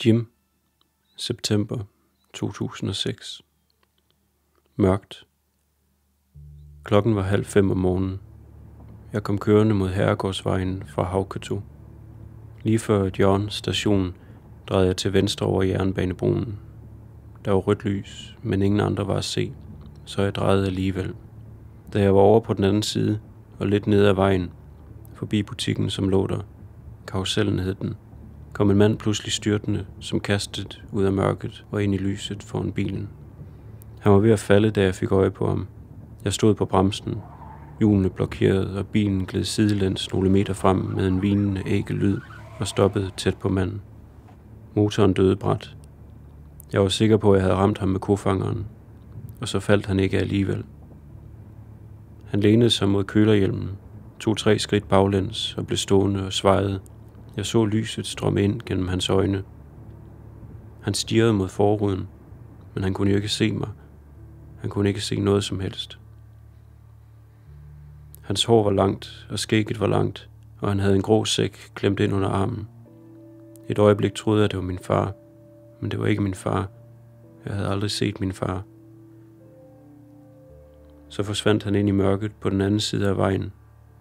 Jim, september 2006. Mørkt. Klokken var 4:30 om morgenen. Jeg kom kørende mod Herregårdsvejen fra Hauketo. Lige før et hjørne station drejede jeg til venstre over jernbanebroen. Der var rødt lys, men ingen andre var at se, så jeg drejede alligevel. Da jeg var over på den anden side og lidt ned ad vejen, forbi butikken som lå der, Karusellen hed den, kom en mand pludselig styrtende, som kastet ud af mørket og ind i lyset foran bilen. Han var ved at falde, da jeg fik øje på ham. Jeg stod på bremsen. Hjulene blokerede, og bilen gled sidelæns nogle meter frem med en hvinende æggelyd og stoppede tæt på manden. Motoren døde brat. Jeg var sikker på, at jeg havde ramt ham med kofangeren, og så faldt han ikke alligevel. Han lænede sig mod kølerhjelmen, tog 3 skridt baglæns og blev stående og svajede. Jeg så lyset strømme ind gennem hans øjne. Han stirrede mod forruden, men han kunne jo ikke se mig. Han kunne ikke se noget som helst. Hans hår var langt, og skægget var langt, og han havde en grå sæk klemt ind under armen. Et øjeblik troede jeg, at det var min far, men det var ikke min far. Jeg havde aldrig set min far. Så forsvandt han ind i mørket på den anden side af vejen,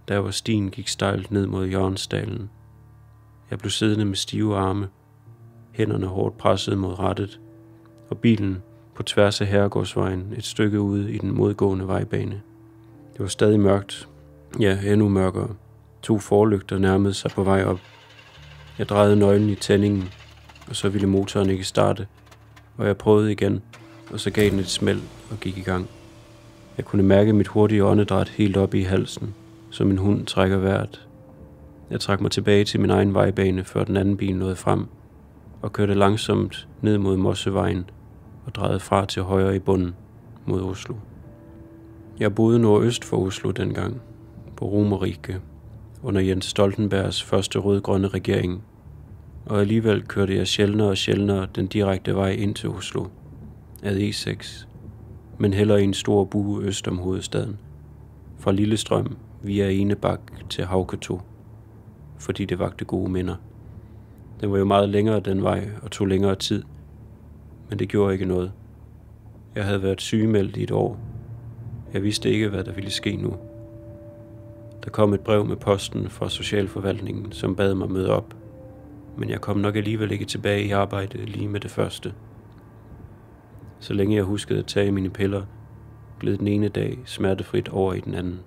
der hvor stien gik stejlt ned mod Jørgensdalen. Jeg blev siddende med stive arme, hænderne hårdt presset mod rattet, og bilen på tværs af Herregårdsvejen et stykke ude i den modgående vejbane. Det var stadig mørkt, ja, endnu mørkere. 2 forlygter nærmede sig på vej op. Jeg drejede nøglen i tændingen, og så ville motoren ikke starte, og jeg prøvede igen, og så gav den et smæld og gik i gang. Jeg kunne mærke mit hurtige åndedræt helt op i halsen, som en hund trækker vejret. Jeg trak mig tilbage til min egen vejbane, før den anden bil nåede frem, og kørte langsomt ned mod Mossevejen og drejede fra til højre i bunden mod Oslo. Jeg boede nordøst for Oslo dengang, på Romerike, under Jens Stoltenbergs første rød-grønne regering, og alligevel kørte jeg sjældnere og sjældnere den direkte vej ind til Oslo, ad E6, men hellere i en stor bue øst om hovedstaden, fra Lillestrøm via Enebak til Hauketo, fordi det vagte gode minder. Den var jo meget længere den vej og tog længere tid, men det gjorde ikke noget. Jeg havde været sygemeldt i et år. Jeg vidste ikke, hvad der ville ske nu. Der kom et brev med posten fra socialforvaltningen, som bad mig møde op, men jeg kom nok alligevel ikke tilbage i arbejde lige med det første. Så længe jeg huskede at tage mine piller, gled den ene dag smertefrit over i den anden.